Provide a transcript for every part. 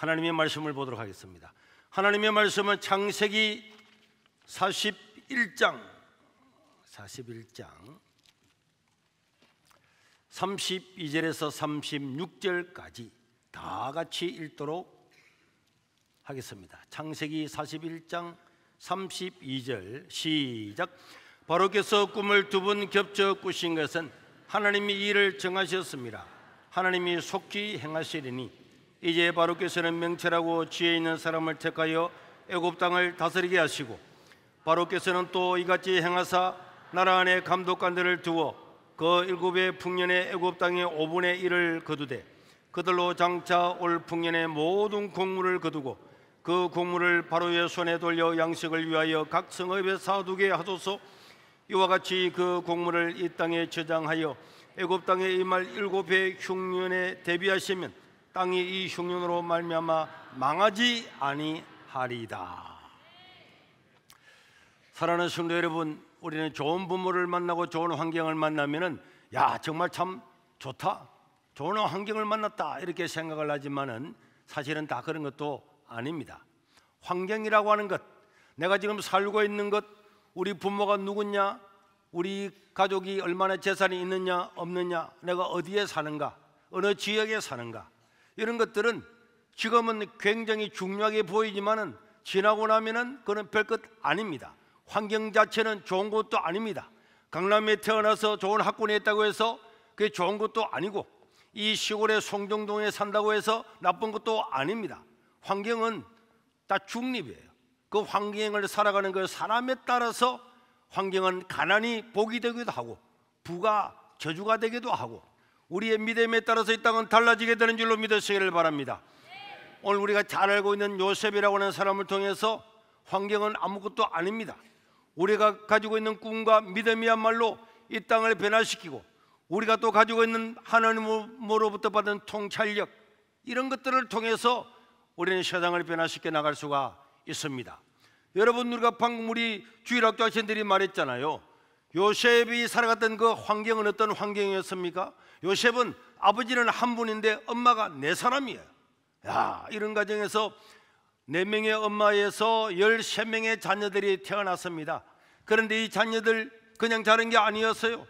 하나님의 말씀을 보도록 하겠습니다. 하나님의 말씀은 창세기 41장 32절에서 36절까지 다 같이 읽도록 하겠습니다. 창세기 41장 32절 시작. 바로께서 꿈을 두 번 겹쳐 꾸신 것은 하나님이 이를 정하셨습니다. 하나님이 속히 행하시리니 이제 바로께서는 명철하고 지혜 있는 사람을 택하여 애굽 땅을 다스리게 하시고, 바로께서는 또 이같이 행하사 나라 안에 감독관들을 두어 그 일곱의 풍년의 애굽 땅의 5분의 1을 거두되 그들로 장차 올 풍년의 모든 곡물을 거두고 그 곡물을 바로의 손에 돌려 양식을 위하여 각 성읍에 사두게 하소서. 이와 같이 그 곡물을 이 땅에 저장하여 애굽 땅에 임할 7해 흉년에 대비하시면 땅이 이 흉년으로 말미암아 망하지 아니하리이다. 사랑하는 성도 여러분, 우리는 좋은 부모를 만나고 좋은 환경을 만나면은 야 정말 참 좋다, 좋은 환경을 만났다 이렇게 생각을 하지만은 사실은 다 그런 것도 아닙니다. 환경이라고 하는 것, 내가 지금 살고 있는 것, 우리 부모가 누구냐, 우리 가족이 얼마나 재산이 있느냐 없느냐, 내가 어디에 사는가, 어느 지역에 사는가, 이런 것들은 지금은 굉장히 중요하게 보이지만은 지나고 나면은 그건 별것 아닙니다. 환경 자체는 좋은 것도 아닙니다. 강남에 태어나서 좋은 학군에 있다고 해서 그게 좋은 것도 아니고, 이 시골의 송정동에 산다고 해서 나쁜 것도 아닙니다. 환경은 다 중립이에요. 그 환경을 살아가는 그 사람에 따라서 환경은 가난이 복이 되기도 하고 부가 저주가 되기도 하고, 우리의 믿음에 따라서 이 땅은 달라지게 되는 줄로 믿으시기를 바랍니다. 오늘 우리가 잘 알고 있는 요셉이라고 하는 사람을 통해서 환경은 아무것도 아닙니다. 우리가 가지고 있는 꿈과 믿음이야말로 이 땅을 변화시키고, 우리가 또 가지고 있는 하나님으로부터 받은 통찰력, 이런 것들을 통해서 우리는 세상을 변화시켜 나갈 수가 있습니다. 여러분, 우리가 방금 우리 주일학교 학생들이 말했잖아요. 요셉이 살아갔던 그 환경은 어떤 환경이었습니까? 요셉은 아버지는 한 분인데 엄마가 4사람이에요. 야, 이런 가정에서 4명의 엄마에서 13명의 자녀들이 태어났습니다. 그런데 이 자녀들 그냥 자란 게 아니었어요.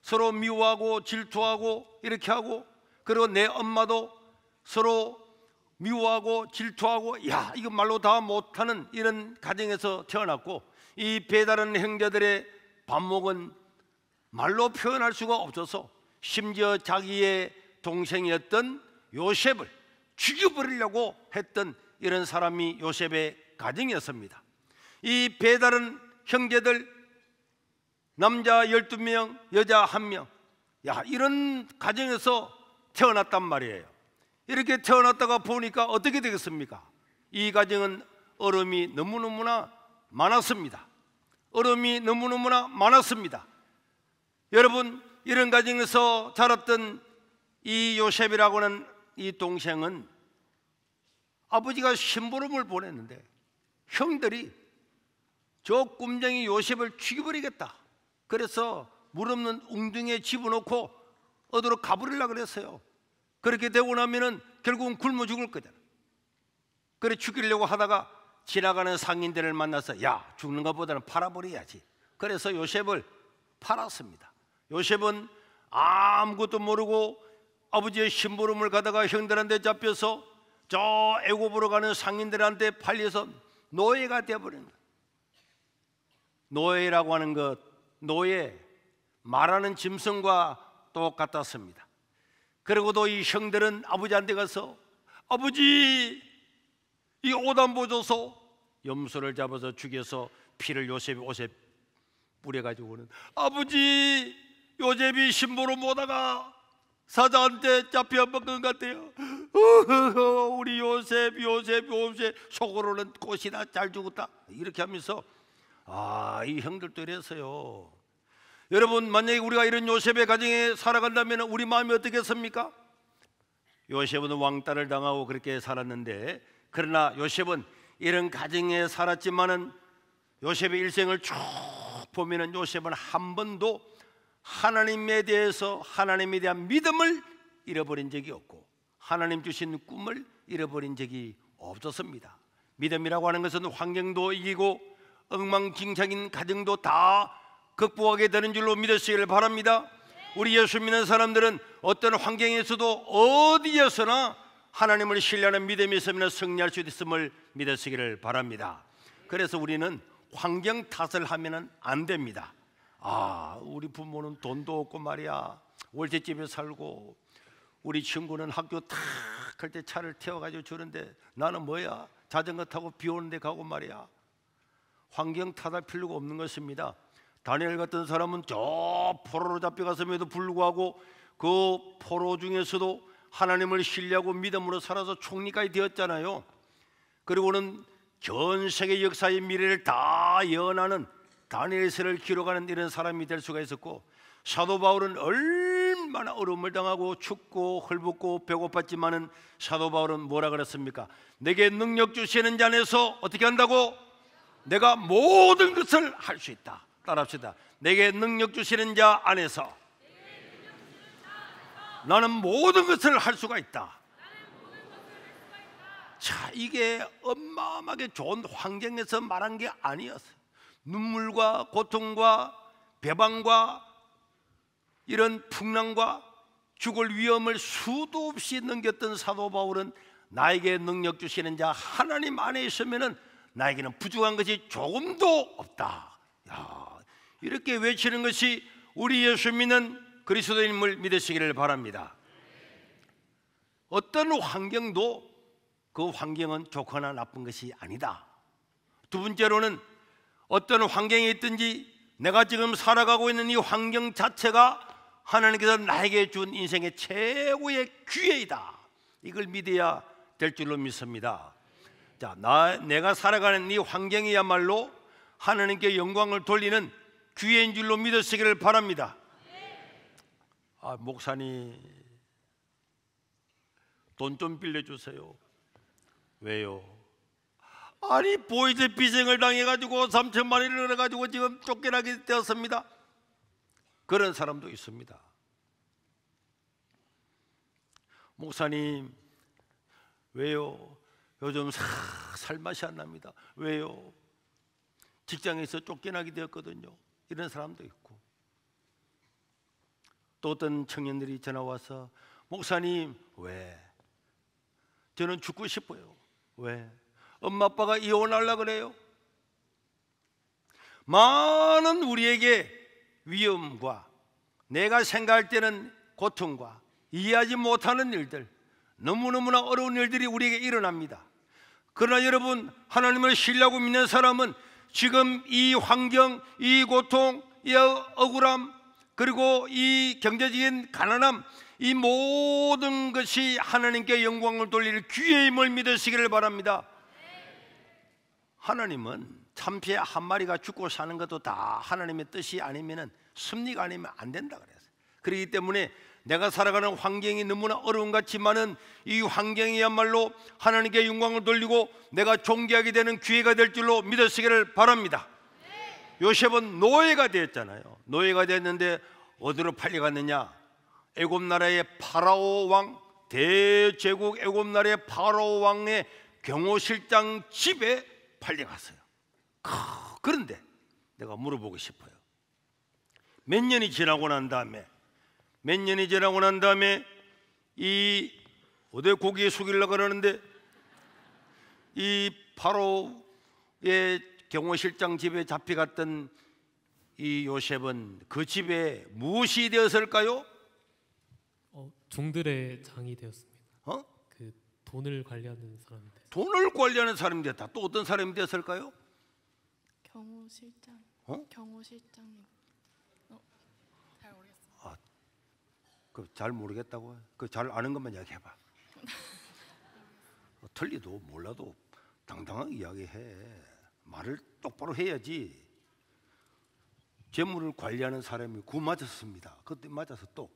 서로 미워하고 질투하고 이렇게 하고, 그리고 내 엄마도 서로 미워하고 질투하고, 야 이거 말로 다 못하는 이런 가정에서 태어났고, 이 배다른 형제들의 반목은 말로 표현할 수가 없어서 심지어 자기의 동생이었던 요셉을 죽여버리려고 했던 이런 사람이 요셉의 가정이었습니다. 이 배다른 형제들, 남자 12명, 여자 1명, 야 이런 가정에서 태어났단 말이에요. 이렇게 태어났다가 보니까 어떻게 되겠습니까? 이 가정은 어려움이 너무너무나 많았습니다. 어려움이 너무너무나 많았습니다. 여러분, 이런 가정에서 자랐던 이 요셉이라고 하는 이 동생은 아버지가 심부름을 보냈는데 형들이 저 꼼쟁이 요셉을 죽여버리겠다, 그래서 물 없는 웅덩이에 집어넣고 어디로 가버리려고 그랬어요. 그렇게 되고 나면은 결국은 굶어 죽을 거잖아. 그래 죽이려고 하다가 지나가는 상인들을 만나서 야 죽는 것보다는 팔아버려야지. 그래서 요셉을 팔았습니다. 요셉은 아무것도 모르고 아버지의 심부름을 가다가 형들한테 잡혀서 저 애굽으로 가는 상인들한테 팔려서 노예가 되어버린 거예요. 노예라고 하는 것, 노예, 말하는 짐승과 똑같았습니다. 그리고도 이 형들은 아버지한테 가서 아버지 이 옷 안 보줘서, 염소를 잡아서 죽여서 피를 요셉이 옷에 뿌려가지고는 아버지 요셉이 심부름 오다가 사자한테 잡혀먹은 것 같아요. 우리 요셉 속으로는 꽃이나 잘 죽었다, 이렇게 하면서 이 형들도 이랬어요. 여러분, 만약에 우리가 이런 요셉의 가정에 살아간다면 우리 마음이 어떻겠습니까? 요셉은 왕따를 당하고 그렇게 살았는데, 그러나 요셉은 이런 가정에 살았지만은 요셉의 일생을 쭉 보면은 요셉은 한 번도 하나님에 대한 믿음을 잃어버린 적이 없고, 하나님 주신 꿈을 잃어버린 적이 없었습니다. 믿음이라고 하는 것은 환경도 이기고 엉망진창인 가정도 다 극복하게 되는 줄로 믿으시길 바랍니다. 우리 예수 믿는 사람들은 어떤 환경에서도 어디에서나 하나님을 신뢰하는 믿음이 있으면 승리할 수 있음을 믿으시기를 바랍니다. 그래서 우리는 환경 탓을 하면 안 됩니다. 우리 부모는 돈도 없고 말이야, 월세집에 살고, 우리 친구는 학교 탁 할 때 차를 태워가지고 주는데 나는 뭐야, 자전거 타고 비 오는 데 가고 말이야. 환경 탓할 필요가 없는 것입니다. 다니엘 같은 사람은 저 포로로 잡혀갔음에도 불구하고 그 포로 중에서도 하나님을 신뢰하고 믿음으로 살아서 총리까지 되었잖아요. 그리고는 전 세계 역사의 미래를 다 예언하는 다니엘서를 기록하는 이런 사람이 될 수가 있었고, 사도 바울은 얼마나 어려움을 당하고 춥고 헐벗고 배고팠지만은 사도 바울은 뭐라 그랬습니까? 내게 능력 주시는 자 안에서 어떻게 한다고? 내가 모든 것을 할 수 있다. 따라합시다. 내게 능력 주시는 자 안에서 나는 모든 것을 할 수가 있다. 자, 이게 어마어마하게 좋은 환경에서 말한 게 아니었어요. 눈물과 고통과 배반과 이런 풍랑과 죽을 위험을 수도 없이 넘겼던 사도 바울은 나에게 능력 주시는 자 하나님 안에 있으면은 나에게는 부족한 것이 조금도 없다. 이렇게 외치는 것이 우리 예수 믿는 그리스도인임을 믿으시기를 바랍니다. 어떤 환경도 그 환경은 좋거나 나쁜 것이 아니다. 두 번째로는 어떤 환경에 있든지 내가 지금 살아가고 있는 이 환경 자체가 하나님께서 나에게 준 인생의 최고의 기회이다. 이걸 믿어야 될 줄로 믿습니다. 자, 내가 살아가는 이 환경이야말로 하나님께 영광을 돌리는 기회인 줄로 믿으시기를 바랍니다. 목사님, 돈 좀 빌려주세요. 왜요? 아니, 보이스피싱을 당해가지고 3천만 원을 얻어가지고 지금 쫓겨나게 되었습니다. 그런 사람도 있습니다. 목사님, 왜요? 요즘 살맛이 안 납니다. 왜요? 직장에서 쫓겨나게 되었거든요. 이런 사람도 있고, 또 어떤 청년들이 전화 와서 목사님, 왜? 저는 죽고 싶어요. 왜? 엄마 아빠가 이혼하려고 그래요. 많은 우리에게 위험과 내가 생각할 때는 고통과 이해하지 못하는 일들, 너무너무나 어려운 일들이 우리에게 일어납니다. 그러나 여러분, 하나님을 신뢰하고 믿는 사람은 지금 이 환경, 이 고통, 이 억울함, 그리고 이 경제적인 가난함, 이 모든 것이 하나님께 영광을 돌릴 기회임을 믿으시기를 바랍니다. 하나님은 참새 한 마리가 죽고 사는 것도 다 하나님의 뜻이 아니면, 섭리가 아니면 안 된다 그랬어요. 그렇기 때문에 내가 살아가는 환경이 너무나 어려운 것 같지만은 이 환경이야말로 하나님께 영광을 돌리고 내가 존귀하게 되는 기회가 될 줄로 믿으시기를 바랍니다. 요셉은 노예가 되었잖아요. 노예가 됐는데 어디로 팔려갔느냐? 애굽 나라의 파라오 왕, 대제국 애굽 나라의 파라오 왕의 경호실장 집에 팔려갔어요. 그런데 내가 물어보고 싶어요. 몇 년이 지나고 난 다음에 이 어디 고기에 숙이려고 그러는데 이 파라오의 경호실장 집에 잡혀갔던 이 요셉은 그 집에 무엇이 되었을까요? 종들의 장이 되었습니다. 그 돈을 관리하는 사람이 됐어요. 돈을 관리하는 사람이 됐다. 또 어떤 사람이 됐을까요? 경호실장. 경호실장님. 잘 모르겠어요. 잘 모르겠다고? 잘 아는 것만 이야기해봐. 틀리도 몰라도 당당하게 이야기해. 말을 똑바로 해야지. 재물을 관리하는 사람이 구 맞았습니다. 그때 맞아서 또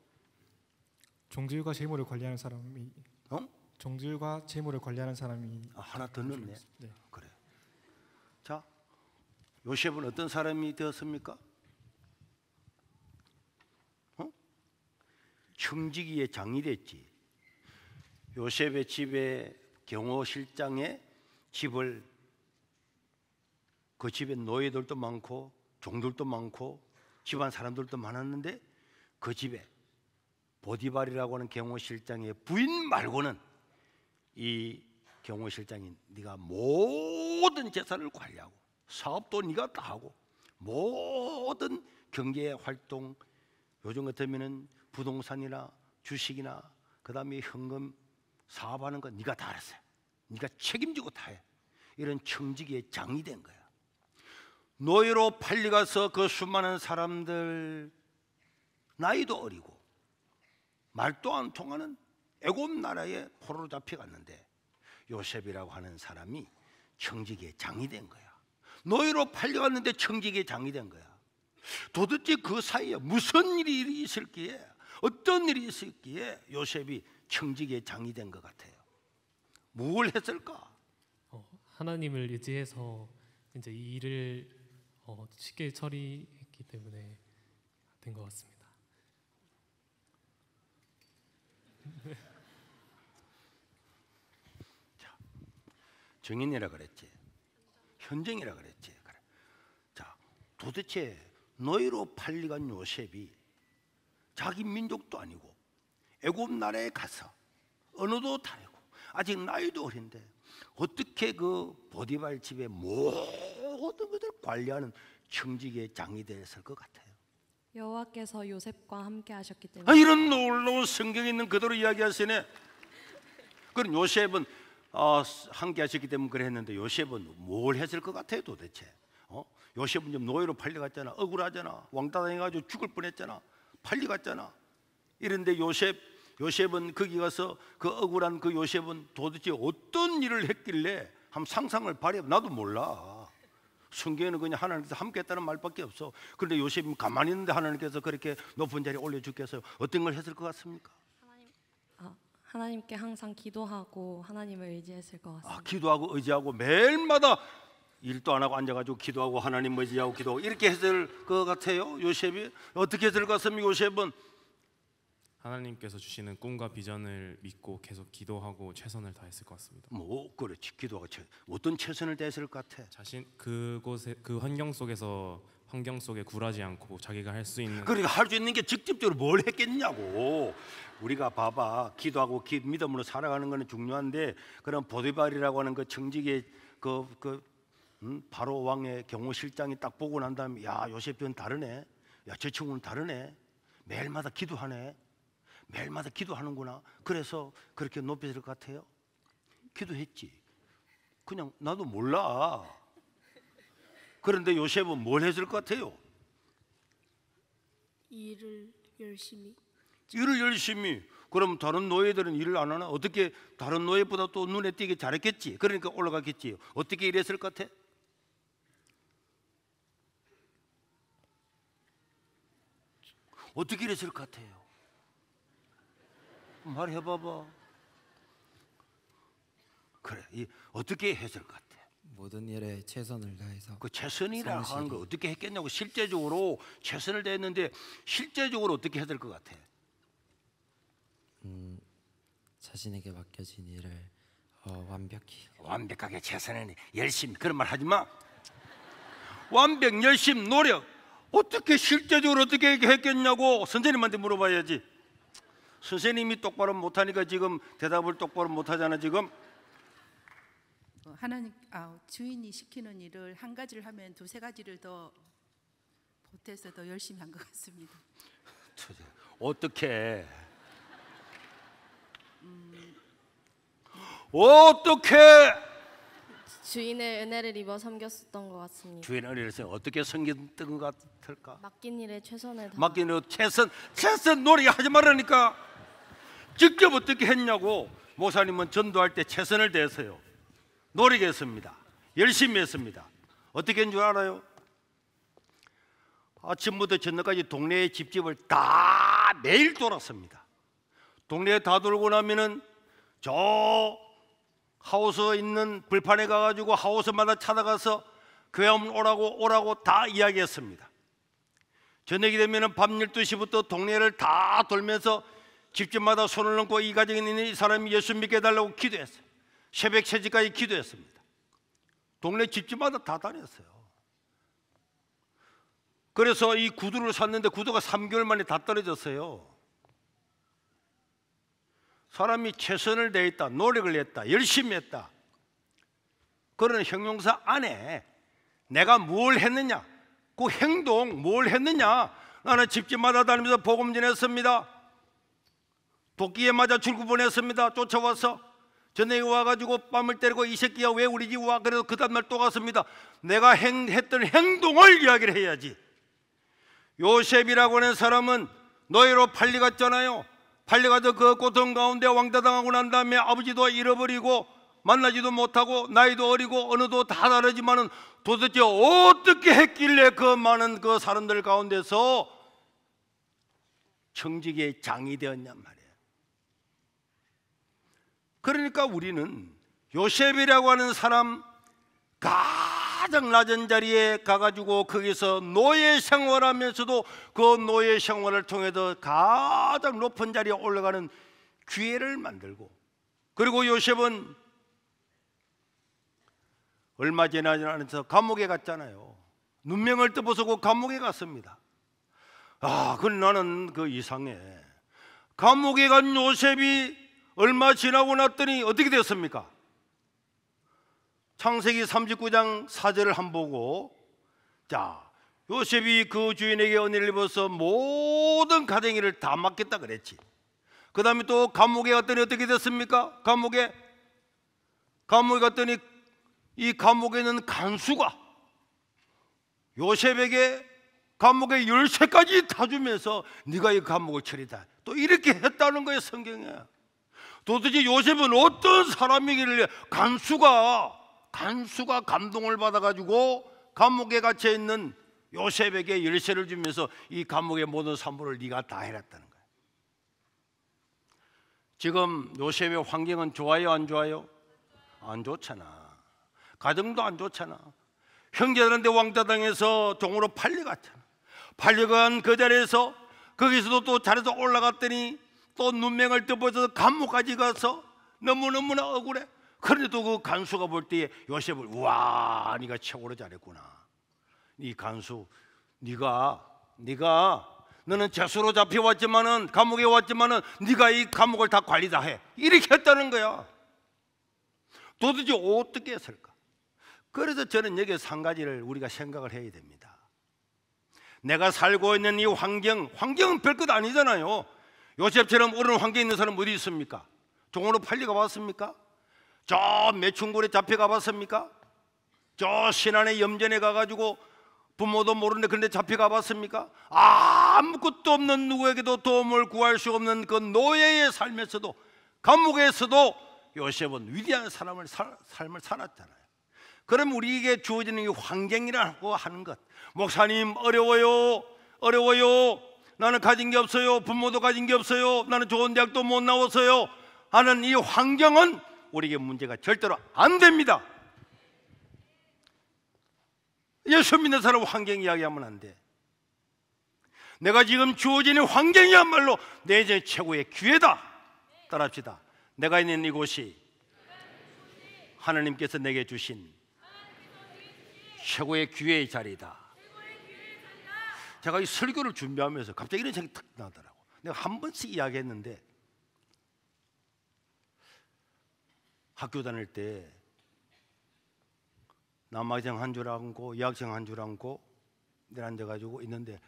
종들과 재물을 관리하는 사람이 종들과 재물을 관리하는 사람이 하나 더 넣네. 네. 그래. 자, 요셉은 어떤 사람이 되었습니까? 청지기의 장이 됐지. 요셉의 집에 경호 실장의 집을, 그 집에 노예들도 많고 종들도 많고 집안 사람들도 많았는데 그 집에 보디발이라고 하는 경호 실장의 부인 말고는 이 경호 실장이 네가 모든 재산을 관리하고 사업도 네가 다 하고 모든 경제 활동, 요즘 같으면은 부동산이나 주식이나 그다음에 현금 사업하는 건 네가 다 알았어요. 네가 책임지고 다 해. 이런 청지기의 장이 된 거야. 노예로 팔려가서 그 수많은 사람들, 나이도 어리고 말도 안 통하는 애굽 나라에 포로로 잡혀갔는데 요셉이라고 하는 사람이 청지기의 장이 된 거야. 노예로 팔려갔는데 청지기의 장이 된 거야. 도대체 그 사이에 무슨 일이 있을기에, 어떤 일이 있을기에 요셉이 청지기의 장이 된 것 같아요. 뭘 했을까? 하나님을 의지해서 이제 이 일을 쉽게 처리했기 때문에 된 것 같습니다. 자, 정인이라 그랬지, 현정이라 그랬지. 그래. 자, 도대체 노예로 팔려간 요셉이 자기 민족도 아니고 애굽 나라에 가서 언어도 다르고 아직 나이도 어린데 어떻게 그 보디발 집의 모든 것을 관리하는 청지기의 장이 됐을 것 같아요? 여호와께서 요셉과 함께 하셨기 때문에. 이런 놀라운 성경에 있는 그대로 이야기하시네. 그럼 요셉은 함께 하셨기 때문에 그랬는데 요셉은 뭘 했을 것 같아요 도대체? 요셉은 좀 노예로 팔려갔잖아. 억울하잖아. 왕따 당해가지고 죽을 뻔했잖아. 팔려갔잖아. 이런데 요셉은 거기 가서 그 억울한 그 요셉은 도대체 어떤 일을 했길래 한번 상상을 발휘해. 나도 몰라. 성경에는 그냥 하나님께서 함께했다는 말밖에 없어. 그런데 요셉이 가만히 있는데 하나님께서 그렇게 높은 자리에 올려주겠어요. 어떤 걸 했을 것 같습니까? 하나님께 항상 기도하고 하나님을 의지했을 것 같습니다. 기도하고 의지하고 매일마다 일도 안 하고 앉아가지고 기도하고 하나님 의지하고 기도하고 이렇게 했을 것 같아요. 요셉이 어떻게 했을 것 같습니까? 요셉은 하나님께서 주시는 꿈과 비전을 믿고 계속 기도하고 최선을 다했을 것 같습니다. 그렇지. 기도하고 어떤 최선을 다했을 것 같아? 자신 그곳에 그 환경 속에 굴하지 않고 자기가 할 수 있는, 그러니까 할 수 있는 게 직접적으로 뭘 했겠냐고. 우리가 봐봐, 기도하고 믿음으로 살아가는 거는 중요한데 그런 보디발이라고 하는 그 청지기의 바로 왕의 경호 실장이 딱 보고 난 다음에 야, 요셉은 다르네. 야, 저 친구는 다르네. 매일마다 기도하네. 매일마다 기도하는구나. 그래서 그렇게 높였을 것 같아요. 기도했지. 그냥 나도 몰라. 그런데 요셉은 뭘 했을 것 같아요? 일을 열심히. 그럼 다른 노예들은 일을 안 하나? 어떻게 다른 노예보다 또 눈에 띄게 잘했겠지. 그러니까 올라갔겠지. 어떻게 일했을 것 같아? 어떻게 일했을 것 같아요? 말해봐봐. 그래, 어떻게 했을 것 같아? 모든 일에 최선을 다해서. 그 최선이라 하는 걸 어떻게 했겠냐고. 실제적으로 최선을 다했는데 실제적으로 어떻게 했을 것 같아? 자신에게 맡겨진 일을 완벽하게 최선을 열심히. 그런 말 하지 마. 완벽, 열심, 노력. 어떻게 실제적으로 어떻게 했겠냐고 선생님한테 물어봐야지. 선생님이 똑바로 못하니까 지금 대답을 똑바로 못하잖아 지금. 주인이 시키는 일을 한 가지를 하면 두세 가지를 더 보태서 더 열심히 한 것 같습니다. 어떻게 주인의 은혜를 입어 섬겼었던 것 같습니다. 주인의 은혜를 어떻게 섬겼던 것 같을까? 맡긴 일에 최선을 다. 맡긴 일에 최선 노력하지 말라니까. 직접 어떻게 했냐고. 목사님은 전도할 때 최선을 다했어요. 노력했습니다. 열심히 했습니다. 어떻게 했는 줄 알아요? 아침부터 저녁까지 동네의 집집을 다 매일 돌았습니다. 동네에 다 돌고 나면은 저 하우스 있는 불판에 가가지고 하우스마다 찾아가서 교회 오라고 다 이야기했습니다. 저녁이 되면은 밤 12시부터 동네를 다 돌면서 집집마다 손을 얹고 이 가정에 있는 이 사람이 예수 믿게 해달라고 기도했어요. 새벽 3시까지 기도했습니다. 동네 집집마다 다 다녔어요. 그래서 이 구두를 샀는데 구두가 3개월 만에 다 떨어졌어요. 사람이 최선을 다했다, 노력을 했다, 열심히 했다. 그런 형용사 안에 내가 뭘 했느냐, 그 행동 뭘 했느냐. 나는 집집마다 다니면서 복음 전했습니다. 도끼에 맞아 출구 보냈습니다. 쫓아와서 저녁에 와가지고 뺨을 때리고 이 새끼야 왜 우리 집 와? 그래서 그 다음날 또 갔습니다. 내가 했던 행동을 이야기를 해야지. 요셉이라고 하는 사람은 노예로 팔려갔잖아요. 팔려가서 그 고통 가운데 왕따당하고 난 다음에 아버지도 잃어버리고 만나지도 못하고 나이도 어리고 어느도 다 다르지만은 도대체 어떻게 했길래 그 많은 그 사람들 가운데서 청지기의 장이 되었냔 말이에요. 그러니까 우리는 요셉이라고 하는 사람 가장 낮은 자리에 가가지고 거기서 노예 생활하면서도 그 노예 생활을 통해서 가장 높은 자리에 올라가는 기회를 만들고, 그리고 요셉은 얼마 지나지 않아서 감옥에 갔잖아요. 눈명을 떠보고 감옥에 갔습니다. 그건 나는 그 이상해. 감옥에 간 요셉이 얼마 지나고 났더니 어떻게 됐습니까? 창세기 39장 4절을 한번 보고, 자, 요셉이 그 주인에게 은혜를 입어서 모든 가정일을 다 맡겠다 그랬지. 그 다음에 또 감옥에 갔더니 어떻게 됐습니까? 감옥에 갔더니 이 감옥에 있는 간수가 요셉에게 감옥의 열쇠까지 다 주면서 네가 이 감옥을 처리다, 또 이렇게 했다는 거예요. 성경에. 도대체 요셉은 어떤 사람이길래 간수가 감동을 받아가지고 감옥에 갇혀 있는 요셉에게 열쇠를 주면서 이 감옥의 모든 산물을 네가 다 해놨다는 거예요. 지금 요셉의 환경은 좋아요, 안 좋아요? 안 좋잖아. 가정도 안 좋잖아. 형제들한테 왕따당해서 종으로 팔려갔잖아. 팔려간 그 자리에서 거기서도 또 잘해서 올라갔더니 또 눈명을 떠보셔서 감옥까지 가서 너무너무나 억울해. 그런데도 그 간수가 볼 때에 요셉을, 우와, 네가 최고로 잘했구나. 이 간수, 너는 죄수로 잡혀왔지만은 감옥에 왔지만은 네가 이 감옥을 다 관리 다 해. 이렇게 했다는 거야. 도대체 어떻게 했을까? 그래서 저는 여기서 한 가지를 우리가 생각을 해야 됩니다. 내가 살고 있는 이 환경은 별것 아니잖아요. 요셉처럼 어려운 환경에 있는 사람 어디 있습니까? 종으로 팔려가 봤습니까? 저 매춘굴에 잡혀가 봤습니까? 저 신안의 염전에 가가지고 부모도 모르는데 그런데 잡혀가 봤습니까? 아무것도 없는 누구에게도 도움을 구할 수 없는 그 노예의 삶에서도, 감옥에서도 요셉은 위대한 삶을 살았잖아요. 그럼 우리에게 주어지는 이 환경이라고 하는 것, 목사님 어려워요, 나는 가진 게 없어요, 부모도 가진 게 없어요, 나는 좋은 대학도 못 나왔어요 하는 이 환경은 우리에게 문제가 절대로 안 됩니다. 예수 믿는 사람 환경 이야기하면 안 돼. 내가 지금 주어지는 환경이야말로 내 인생 최고의 기회다. 따라합시다. 내가 있는 이곳이 하나님께서 내게 주신 최고의 기회의 자리다. 제가 이 설교를 준비하면서 갑자기 이런 생각이 탁 나더라고. 내가 한 번씩 이야기했는데, 학교 다닐 때 남학생 한 줄 앉고 여학생 한 줄 앉고 내려앉아가지고 있는데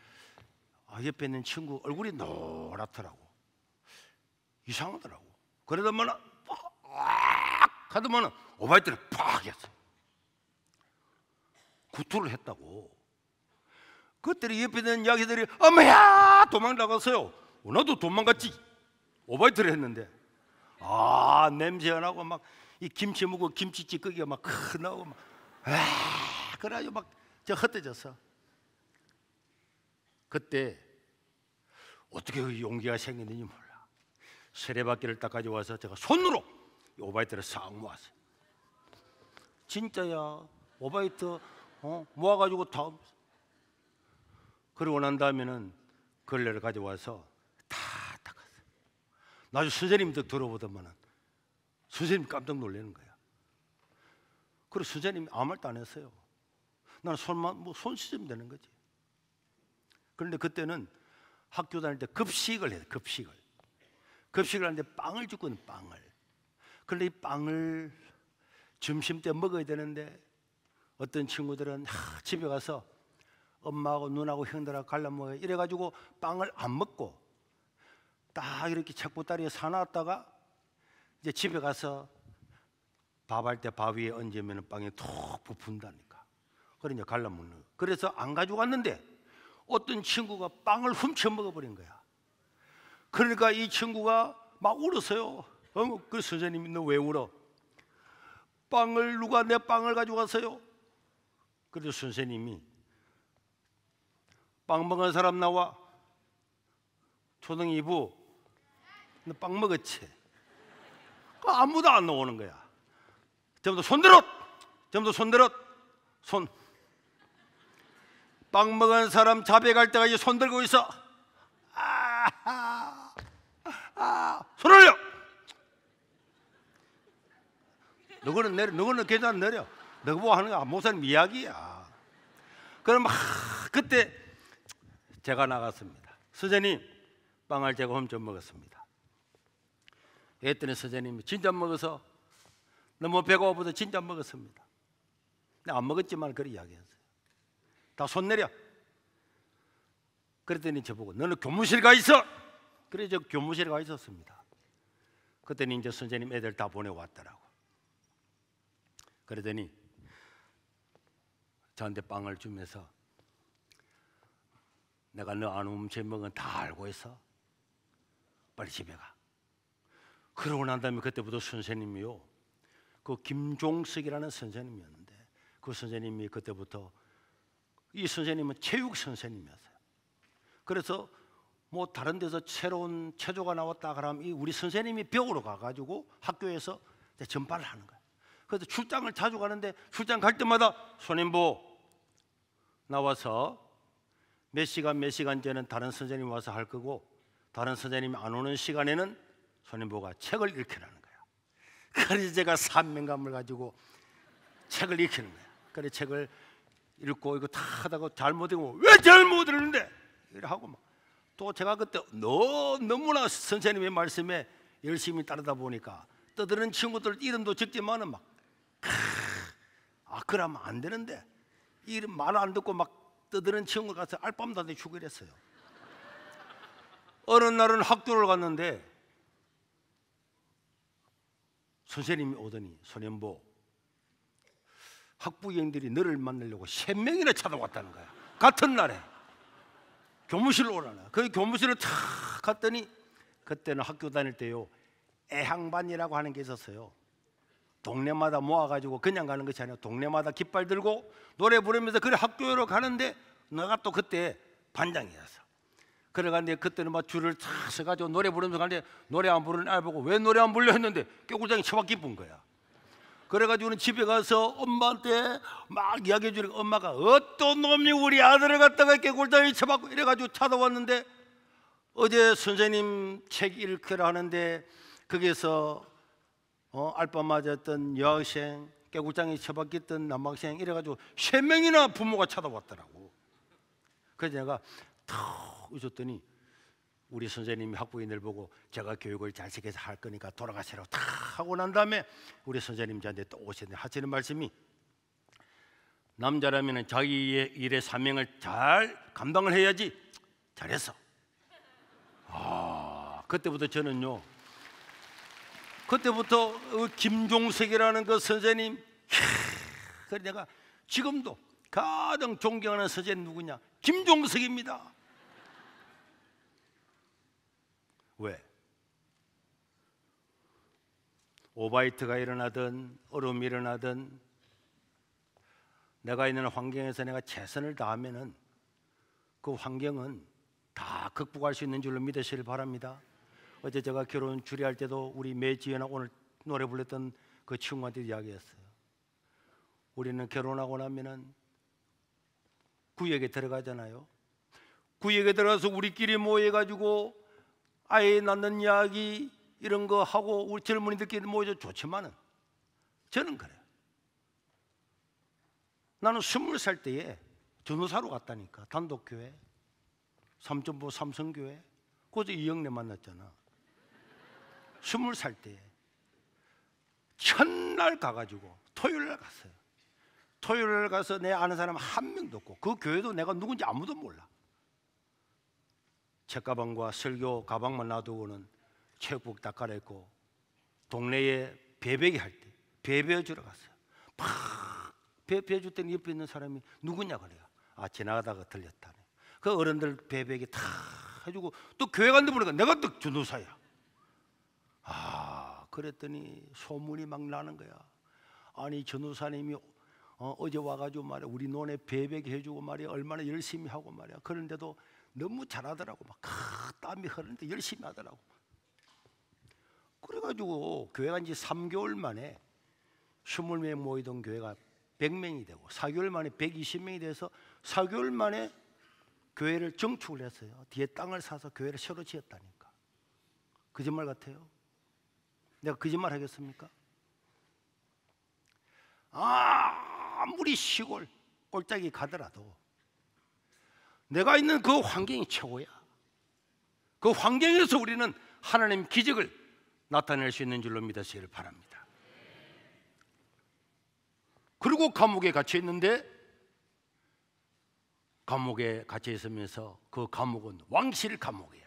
옆에 있는 친구 얼굴이 노랗더라고. 이상하더라고. 그러더만 하더만 오바이트를 팍 했어. 구토를 했다고. 그때는 옆에 있는 여학생들이 어머야 도망 나갔어요. 나도 도망갔지. 오바이트를 했는데 냄새 안 나고 막 이 김치 먹고 김치 찌꺼기가 막 나오고 막 그래가지고 막 저 헛되졌어. 그때 어떻게 그 용기가 생겼는지 몰라. 세례받기를 딱 가져와서 제가 손으로 오바이트를 싹 모았어요. 진짜야. 오바이트 모아가지고 다. 그러고 난 다음에는 걸레를 가져와서 다 닦았어요. 나중에 선생님도 들어보더만은 선생님 깜짝 놀라는 거야. 그리고 선생님이 아무 말도 안 했어요. 나는 손 씻으면 되는 거지. 그런데 그때는 학교 다닐 때 급식을 해요. 급식을 하는데 빵을 주거든, 빵을. 그런데 이 빵을 점심 때 먹어야 되는데 어떤 친구들은 집에 가서 엄마하고 누나하고 형들하고 갈라 먹어요. 이래가지고 빵을 안 먹고 딱 이렇게 책보따리에 사놨다가 이제 집에 가서 밥할 때 밥 위에 얹으면 빵이 톡 부푼다니까. 그래 이제 갈라 먹는 거예요. 그래서 안 가지고 왔는데 어떤 친구가 빵을 훔쳐 먹어버린 거야. 그러니까 이 친구가 막 울었어요. 그 선생님이 너 왜 울어? 누가 내 빵을 가지고 왔어요? 그래서 선생님이 빵 먹은 사람 나와. 초등 2부 너 빵 먹었지? 아무도 안 나오는 거야. 전부 다 손들어! 전부 다 손들어! 손. 빵 먹은 사람 자백할 때까지 손 들고 있어. 손 올려! 너거는 내려, 너거는 계단 내려. 너거 뭐 하는 거야? 목사님 이야기야. 그럼 그때 제가 나갔습니다. 선생님, 빵을 제가 훔쳐 먹었습니다. 했더니 선생님이 진짜 먹어서 너무 배고파서 진짜 먹었습니다. 내가 안 먹었지만 그렇게 이야기했어요. 다 손 내려. 그랬더니 저보고 너는 교무실 가 있어. 그래 저 교무실에 가 있었습니다. 그랬더니 이제 선생님 애들 다 보내왔더라고. 그러더니 저한테 빵을 주면서 내가 너 안 훔쳐 먹은 다 알고 있어. 빨리 집에 가. 그러고 난 다음에 그때부터 선생님이요, 그 김종석이라는 선생님이었는데 그 선생님이 그때부터, 이 선생님은 체육 선생님이었어요. 그래서 뭐 다른 데서 새로운 체조가 나왔다 그러면 이 우리 선생님이 벽으로 가가지고 학교에서 전파를 하는 거예요. 그래서 출장을 자주 가는데 출장 갈 때마다 손님보 나와서 몇 시간 전에는 다른 선생님이 와서 할 거고 다른 선생님이 안 오는 시간에는 손님보가 책을 읽히라는 거예요. 그래서 제가 산명감을 가지고 책을 읽히는 거예요. 그래 책을 읽고 이거 다 하다가 잘못 읽으면 왜 잘못 읽는데? 이래 하고 막 또 제가 그때 너무나 선생님의 말씀에 열심히 따르다 보니까 떠드는 친구들 이름도 적지만은 막 그러면 안 되는데 이름 말 안 듣고 막 떠드는 친구 가서 알밤도 안 되게 죽고 이랬어요. 어느 날은 학교를 갔는데 선생님이 오더니 소년보 학부형들이 너를 만나려고 3명이나 찾아왔다는 거야. 같은 날에 교무실로 오라나. 그 교무실을 탁 갔더니 그때는 학교 다닐 때요 애향반이라고 하는 게 있었어요. 동네마다 모아가지고 그냥 가는 것이 아니라 동네마다 깃발 들고 노래 부르면서 그래 학교로 가는데 내가 또 그때 반장이었어. 그래 갔는데 그때는 막 줄을 탁 서가지고 노래 부르면서 가는데 노래 안 부르는 애 보고 왜 노래 안 불려 했는데 깨구장이 처박 기쁜 거야. 그래가지고는 집에 가서 엄마한테 막 이야기해 주니까 엄마가 어떤 놈이 우리 아들을 갖다가 깨굴장에 쳐박고 이래가지고 찾아왔는데 어제 선생님 책 읽으라 하는데 거기서 알바 맞았던 여학생, 깨굴장에 처박혔던 남학생 이래가지고 3명이나 부모가 찾아왔더라고. 그래서 내가 탁 웃었더니 우리 선생님이 학부인들 보고 제가 교육을 잘 시켜서 할 거니까 돌아가시라고 다 하고 난 다음에 우리 선생님 저한테 또 오시는데 하시는 말씀이 남자라면 자기의 일의 사명을 잘 감당을 해야지. 잘했어. 그때부터 저는요, 그때부터 김종석이라는 그 선생님, 그래서 내가 지금도 가장 존경하는 선생님 누구냐? 김종석입니다. 왜? 오바이트가 일어나든 얼음이 일어나든 내가 있는 환경에서 내가 최선을 다하면은 그 환경은 다 극복할 수 있는 줄로 믿으시길 바랍니다. 어제 제가 결혼 주례할 때도 우리 매지연하고 오늘 노래 불렀던 그 친구한테 이야기했어요. 우리는 결혼하고 나면은 구역에 들어가잖아요. 구역에 들어가서 우리끼리 모여가지고 아이 낳는 이야기, 이런 거 하고 우리 젊은이들끼리 모여서 좋지만은 저는 그래요. 나는 20살 때에 전도사로 갔다니까. 단독교회, 삼천포 삼성교회. 거기서 이영래 만났잖아. 20살 때에 첫날 가가지고 토요일날 갔어요. 토요일날 가서 내 아는 사람 한 명도 없고 그 교회도 내가 누군지 아무도 몰라. 책가방과 설교 가방만 놔두고는 체육복 딱 갈아입고 동네에 배배기 할 때 배배어 주러 갔어요. 팍 배배어 줄 때는 옆에 있는 사람이 누구냐 그래요. 아, 지나가다가 들렸다네. 그 어른들 배배기 다 해주고 또 교회 갔는데 보니까 내가 또 전도사야. 아, 그랬더니 소문이 막 나는 거야. 아니 전도사님이 어제 와가지고 말이야 우리 논에 배배기 해주고 말이야 얼마나 열심히 하고 말이야. 그런데도 너무 잘하더라고. 막 땀이 흐르는데 열심히 하더라고. 그래가지고 교회 간 지 3개월 만에 20명 모이던 교회가 100명이 되고 4개월 만에 120명이 돼서 4개월 만에 교회를 정축을 했어요. 뒤에 땅을 사서 교회를 새로 지었다니까. 거짓말 같아요? 내가 거짓말 하겠습니까? 아무리 시골 꼴짝이 가더라도 내가 있는 그 환경이 최고야. 그 환경에서 우리는 하나님 기적을 나타낼 수 있는 줄로 믿으시기를 바랍니다. 그리고 감옥에 갇혀 있는데 감옥에 갇혀 있으면서 그 감옥은 왕실 감옥이야.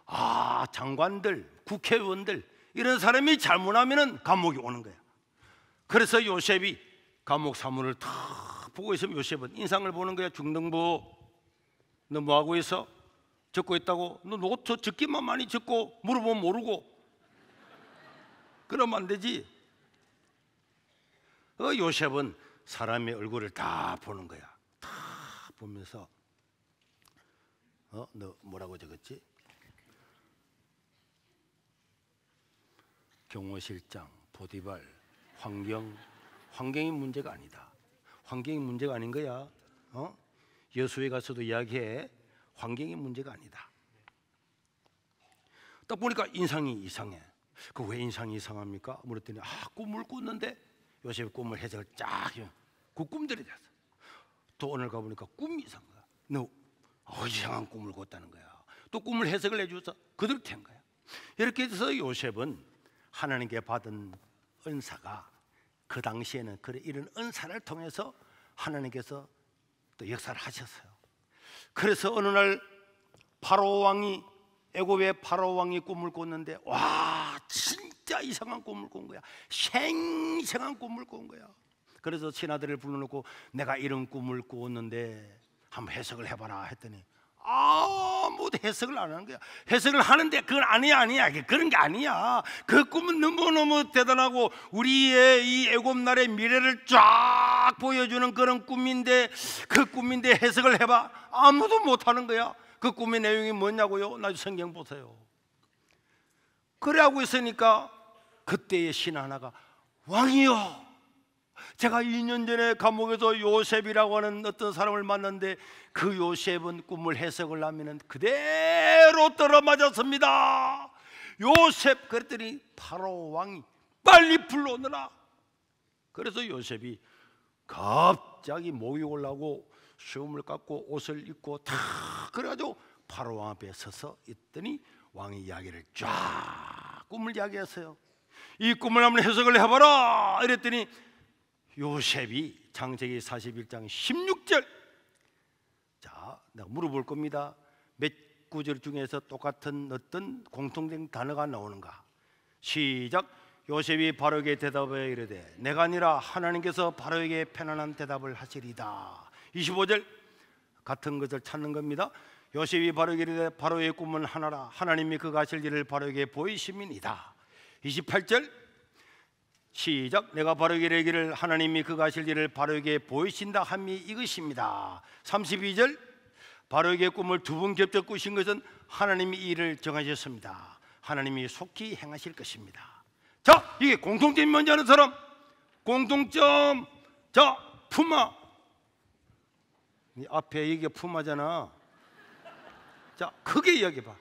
아, 장관들, 국회의원들 이런 사람이 잘못하면 감옥이 오는 거야. 그래서 요셉이 감옥 사문을 다 보고 있으면 요셉은 인상을 보는 거야. 중등부 너 뭐하고 있어? 적고 있다고? 너 노트 적기만 많이 적고 물어보면 모르고 그러면 안 되지. 요셉은 사람의 얼굴을 다 보는 거야. 다 보면서 너 뭐라고 적었지? 경호실장, 보디발, 환경이 문제가 아니다. 환경이 문제가 아닌 거야. 여수에 가서도 이야기해. 환경이 문제가 아니다. 딱 보니까 인상이 이상해. 그 왜 인상이 이상합니까? 물었더니 꿈을 꿨는데 요셉이 꿈을 해석을 쫙 해. 그 꿈들이 됐어. 또 오늘 가보니까 꿈이 이상한 거야. 너 이상한 꿈을 꿨다는 거야. 또 꿈을 해석을 해줘서 그대로 된 거야. 이렇게 해서 요셉은 하나님께 받은 은사가 그 당시에는 이런 은사를 통해서 하나님께서 또 역사를 하셨어요. 그래서 어느 날 파라오 왕이 애굽의 파라오 왕이 꿈을 꿨는데 와 진짜 이상한 꿈을 꾼 거야. 생생한 꿈을 꾼 거야. 그래서 신하들을 불러놓고 내가 이런 꿈을 꿨는데 한번 해석을 해봐라 했더니 아무도 해석을 안 하는 거야. 해석을 하는데 그건 아니야. 그런 게 아니야. 그 꿈은 너무너무 대단하고 우리의 이 애굽 나라의 미래를 쫙 보여주는 그런 꿈인데 그 꿈인데 해석을 해봐. 아무도 못 하는 거야. 그 꿈의 내용이 뭐냐고요? 나중에 성경 보세요. 그래 하고 있으니까 그때의 신 하나가 왕이요, 제가 2년 전에 감옥에서 요셉이라고 하는 어떤 사람을 만났는데 그 요셉은 꿈을 해석을 하면 그대로 떨어맞았습니다. 요셉 그랬더니 파라오 왕이 빨리 불러오너라. 그래서 요셉이 갑자기 목욕을 하고 수염을 깎고 옷을 입고 다 그래가지고 파라오 왕 앞에 서서 있더니 왕이 이야기를 쫙 꿈을 이야기했어요. 이 꿈을 한번 해석을 해봐라 이랬더니 요셉이 창세기 41장 16절, 자 내가 물어볼 겁니다. 몇 구절 중에서 똑같은 어떤 공통된 단어가 나오는가? 시작. 요셉이 바로에게 대답하여 이르되 내가 아니라 하나님께서 바로에게 편안한 대답을 하시리다. 25절 같은 것을 찾는 겁니다. 요셉이 바로에게 이르되 바로의 꿈은 하나라. 하나님이 그가 하실 일을 바로에게 보이심이니이다. 28절 시작. 내가 바로에게 이르기를 하나님이 그가 하실 일을 바로에게 보이신다 함이 이것입니다. 32절 바로에게 꿈을 두 번 겹쳐 꾸신 것은 하나님이 이 일을 정하셨습니다. 하나님이 속히 행하실 것입니다. 자, 이게 공통점이 뭔지 아는 사람? 공통점. 자, 푸마. 이 앞에 이게 푸마잖아. 자, 크게 이야기해봐.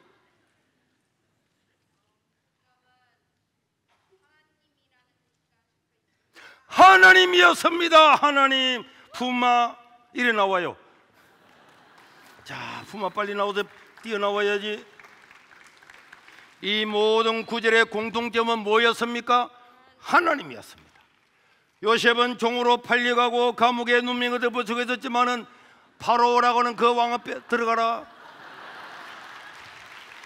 하나님이었습니다. 하나님. 푸마 이래 나와요. 자, 푸마 빨리 나오서 뛰어나와야지. 이 모든 구절의 공통점은 뭐였습니까? 하나님이었습니다. 요셉은 종으로 팔려가고 감옥에 눈명을 붙이고 있었지만은 파라오라고 하는 그 왕 앞에 들어가라.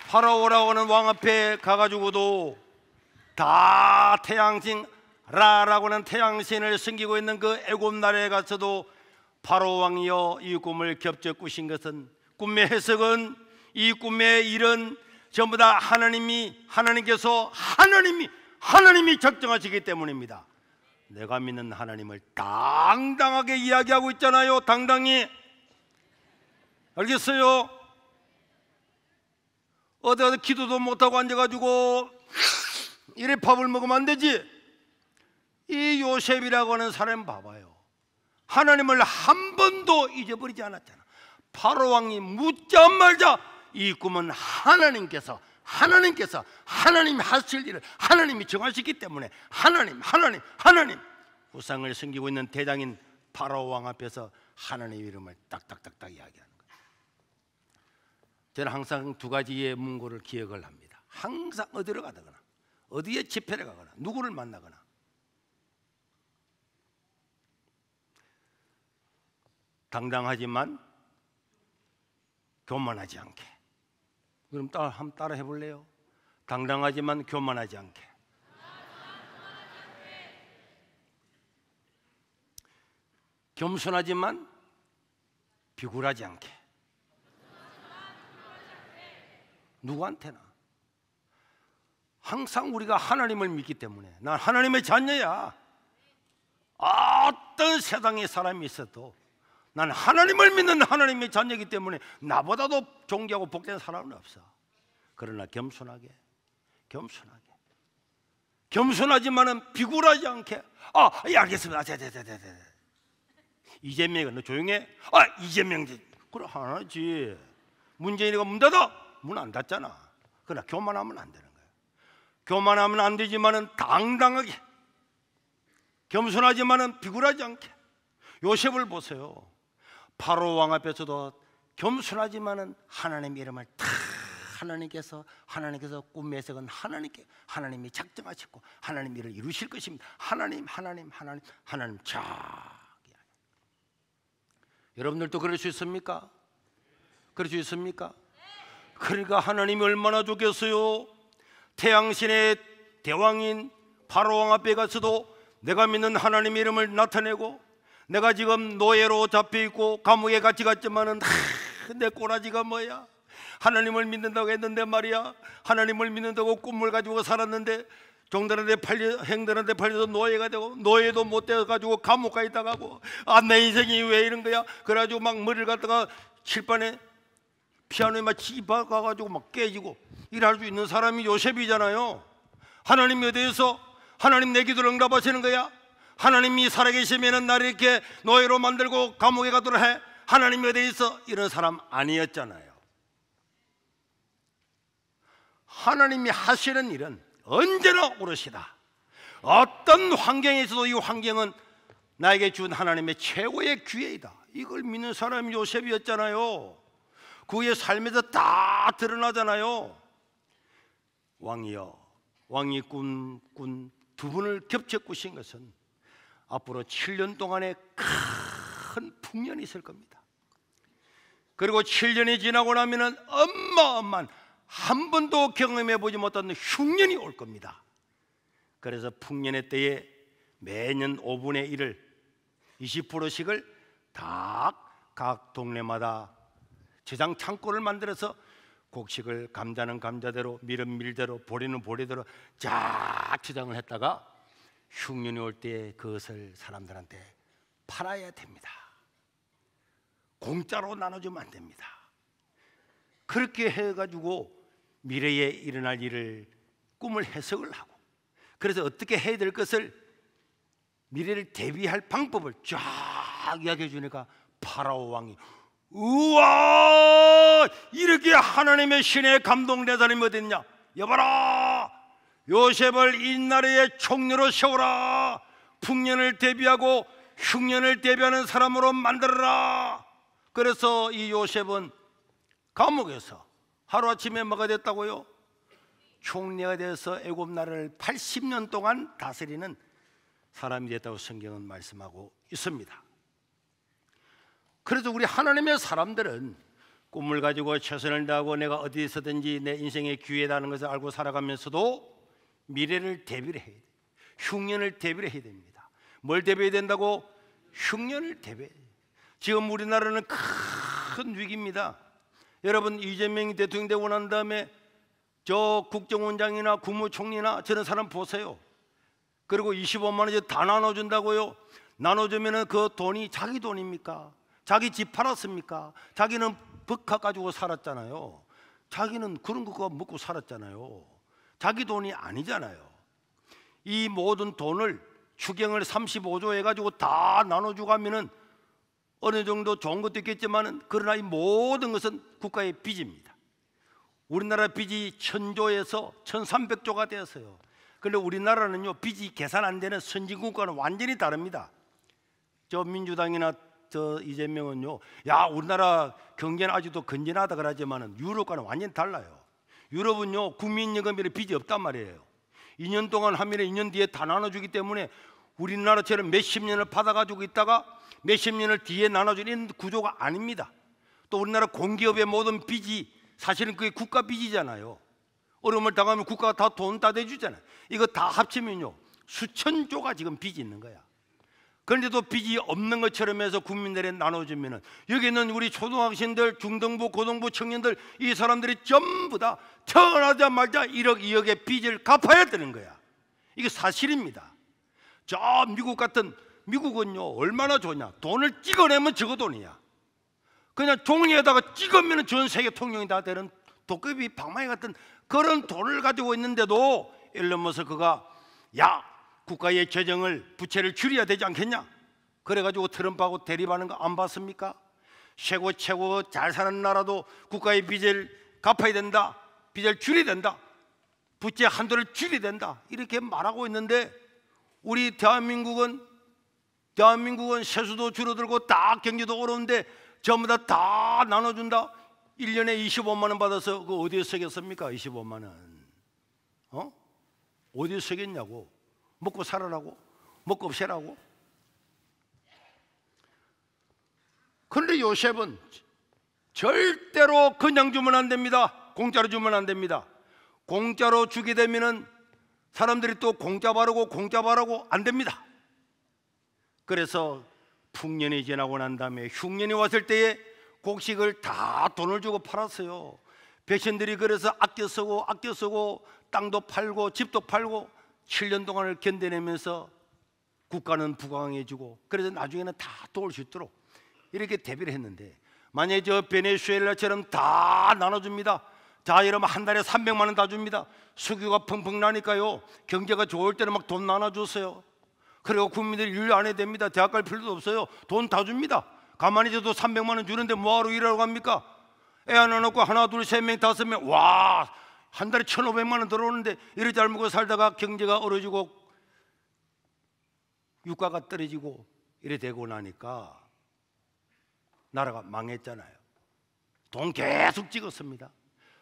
파라오라고 하는 왕 앞에 가가지고도 다 태양신 라라고 하는 태양신을 섬기고 있는 그 애굽 나라에 가서도 파라오 왕이여, 이 꿈을 겹쳐 꾸신 것은, 꿈의 해석은, 이 꿈의 일은 전부 다 하나님께서 하나님이 작정하시기 때문입니다. 내가 믿는 하나님을 당당하게 이야기하고 있잖아요. 당당히. 알겠어요? 어디 기도도 못하고 앉아가지고 이래 밥을 먹으면 안 되지. 이 요셉이라고 하는 사람 봐봐요. 하나님을 한 번도 잊어버리지 않았잖아. 바로 왕이 묻자 말자 이 꿈은 하나님께서 하나님이 하실 일을 하나님이 정하시기 때문에 하나님 우상을 섬기고 있는 대장인 파라오 왕 앞에서 하나님 이름을 딱딱딱딱 이야기하는 거예요. 저는 항상 두 가지의 문구를 기억을 합니다. 항상 어디로 가거나 어디에 집회를 가거나 누구를 만나거나 당당하지만 교만하지 않게. 그럼 한번 따라 해볼래요? 당당하지만 교만하지 않게. 겸손하지만 비굴하지 않게. 누구한테나 항상 우리가 하나님을 믿기 때문에 난 하나님의 자녀야. 어떤 세상에 사람이 있어도 난 하나님을 믿는 하나님의 자녀이기 때문에 나보다도 존귀하고 복된 사람은 없어. 그러나 겸손하지만은 비굴하지 않게. 예, 알겠습니다. 이재명이가 너 조용해. 이재명 그래 하나지. 문재인이가 문 닫아. 문 안 닫잖아. 그러나 교만하면 안 되는 거예요. 교만하면 안 되지만은 당당하게, 겸손하지만은 비굴하지 않게. 요셉을 보세요. 파라오 왕 앞에서도 겸손하지만은 하나님의 이름을 다 하나님께서 꿈의 해석은 하나님이 작정하셨고 하나님 일을 이루실 것입니다. 하나님 자. 여러분들도 그럴 수 있습니까? 그러니까 하나님이 얼마나 좋겠어요. 태양신의 대왕인 파라오 왕 앞에 가서도 내가 믿는 하나님의 이름을 나타내고, 내가 지금 노예로 잡혀있고 감옥에 같이 갔지만은 내 꼬라지가 뭐야. 하나님을 믿는다고 했는데 말이야, 하나님을 믿는다고 꿈을 가지고 살았는데 행들한테 팔려서 노예가 되고, 노예도 못 되어가지고 감옥 가 있다 가고, 내 인생이 왜 이런 거야. 그래가지고 막 머리를 갖다가 칠판에 피아노에 막 치박아가지고 막 깨지고 일할 수 있는 사람이 요셉이잖아요. 하나님에 대해서 하나님 내 기도를 응답하시는 거야. 하나님이 살아계시면 나를 이렇게 노예로 만들고 감옥에 가도록 해. 하나님에 대해서 이런 사람 아니었잖아요. 하나님이 하시는 일은 언제나 오롯이다. 어떤 환경에 있어도 이 환경은 나에게 준 하나님의 최고의 기회이다. 이걸 믿는 사람이 요셉이었잖아요. 그의 삶에서 다 드러나잖아요. 왕이 꾼 두 분을 겹쳐 꾸신 것은 앞으로 7년 동안의 큰 풍년이 있을 겁니다. 그리고 7년이 지나고 나면은 어마어마한 한 번도 경험해 보지 못한 흉년이 올 겁니다. 그래서 풍년의 때에 매년 5분의 1을 20%씩을 다 각 동네마다 저장 창고를 만들어서 곡식을 감자는 감자대로, 밀은 밀대로, 보리는 보리대로 쫙 저장을 했다가 흉년이 올 때 그것을 사람들한테 팔아야 됩니다. 공짜로 나눠주면 안 됩니다. 그렇게 해가지고 미래에 일어날 일을 꿈을 해석을 하고, 그래서 어떻게 해야 될 것을 미래를 대비할 방법을 쫙 이야기해 주니까 파라오 왕이 우와, 이렇게 하나님의 신에 감동된 사람이 어디 있냐. 여봐라, 요셉을 이 나라의 총리로 세워라. 풍년을 대비하고 흉년을 대비하는 사람으로 만들어라. 그래서 이 요셉은 감옥에서 하루아침에 뭐가 됐다고요? 총리가 되어서 애굽 나라를 80년 동안 다스리는 사람이 됐다고 성경은 말씀하고 있습니다. 그래서 우리 하나님의 사람들은 꿈을 가지고 최선을 다하고 내가 어디서든지 내 인생의 기회라는 것을 알고 살아가면서도 미래를 대비를 해야 돼요. 흉년을 대비를 해야 됩니다. 뭘 대비해야 된다고? 흉년을 대비해야 돼요. 지금 우리나라는 큰 위기입니다. 여러분, 이재명이 대통령 되고 난 다음에 저 국정원장이나 국무총리나 저런 사람 보세요. 그리고 25만 원짜리 다 나눠준다고요? 나눠주면 그 돈이 자기 돈입니까? 자기 집 팔았습니까? 자기는 법카 가지고 살았잖아요. 자기는 그런 거 먹고 살았잖아요. 자기 돈이 아니잖아요. 이 모든 돈을 추경을 35조 해가지고 다 나눠주고 하면은 어느 정도 좋은 것도 있겠지만, 그러나 이 모든 것은 국가의 빚입니다. 우리나라 빚이 1000조에서 1300조가 되었어요. 그런데 우리나라는요, 빚이 계산 안 되는 선진국과는 완전히 다릅니다. 저 민주당이나 저 이재명은요, 야, 우리나라 경제는 아직도 건전하다 그러지만 유럽과는 완전히 달라요. 유럽은요, 국민연금에 빚이 없단 말이에요. 2년 동안 하면 2년 뒤에 다 나눠주기 때문에 우리나라처럼 몇십 년을 받아가지고 있다가 몇십 년을 뒤에 나눠주는 구조가 아닙니다. 또 우리나라 공기업의 모든 빚이 사실은 그게 국가 빚이잖아요. 어려움을 당하면 국가가 다 돈 다 대주잖아요. 이거 다 합치면요, 수천 조가 지금 빚이 있는 거야. 그런데도 빚이 없는 것처럼 해서 국민들에 나눠주면은 여기 있는 우리 초등학생들, 중등부, 고등부 청년들, 이 사람들이 전부 다 태어나자마자 1억, 2억의 빚을 갚아야 되는 거야. 이게 사실입니다. 저 미국은요, 얼마나 좋냐? 돈을 찍어내면 저거 돈이야. 그냥 종이에다가 찍으면 전 세계 통령이 다 되는 도깨비 방망이 같은 그런 돈을 가지고 있는데도 일론 머스크가 야, 국가의 재정을, 부채를 줄여야 되지 않겠냐? 그래가지고 트럼프하고 대립하는 거 안 봤습니까? 최고 잘 사는 나라도 국가의 빚을 갚아야 된다, 빚을 줄여야 된다, 부채 한도를 줄여야 된다, 이렇게 말하고 있는데 우리 대한민국은 세수도 줄어들고 다 경제도 어려운데 전부 다 나눠준다. 1년에 25만 원 받아서 그 어디에 쓰겠습니까? 25만 원 어디에 쓰겠냐고. 먹고 살아라고? 먹고 없애라고? 그런데 요셉은 절대로 그냥 주면 안 됩니다. 공짜로 주면 안 됩니다. 공짜로 주게 되면은 사람들이 또 공짜 바라고 안 됩니다. 그래서 풍년이 지나고 난 다음에 흉년이 왔을 때에 곡식을 다 돈을 주고 팔았어요. 백신들이 그래서 아껴 쓰고 땅도 팔고 집도 팔고 7년 동안을 견뎌내면서 국가는 부강해지고, 그래서 나중에는 다 도울 수 있도록 이렇게 대비를 했는데, 만약에 저 베네수엘라처럼 다 나눠줍니다. 자, 여러분 한 달에 300만 원 다 줍니다. 수교가 펑펑 나니까요, 경제가 좋을 때는 막 돈 나눠줬어요. 그리고 국민들이 일 안 해도 됩니다. 대학 갈 필요도 없어요. 돈 다 줍니다. 가만히 있어도 300만 원 주는데 뭐하러 일하러 갑니까? 애 하나 놓고 하나 둘 셋 명 다섯 명, 와, 한 달에 1,500만 원 들어오는데 이렇게 잘 먹고 살다가 경제가 어려지고 유가가 떨어지고 이래 되고 나니까 나라가 망했잖아요. 돈 계속 찍었습니다.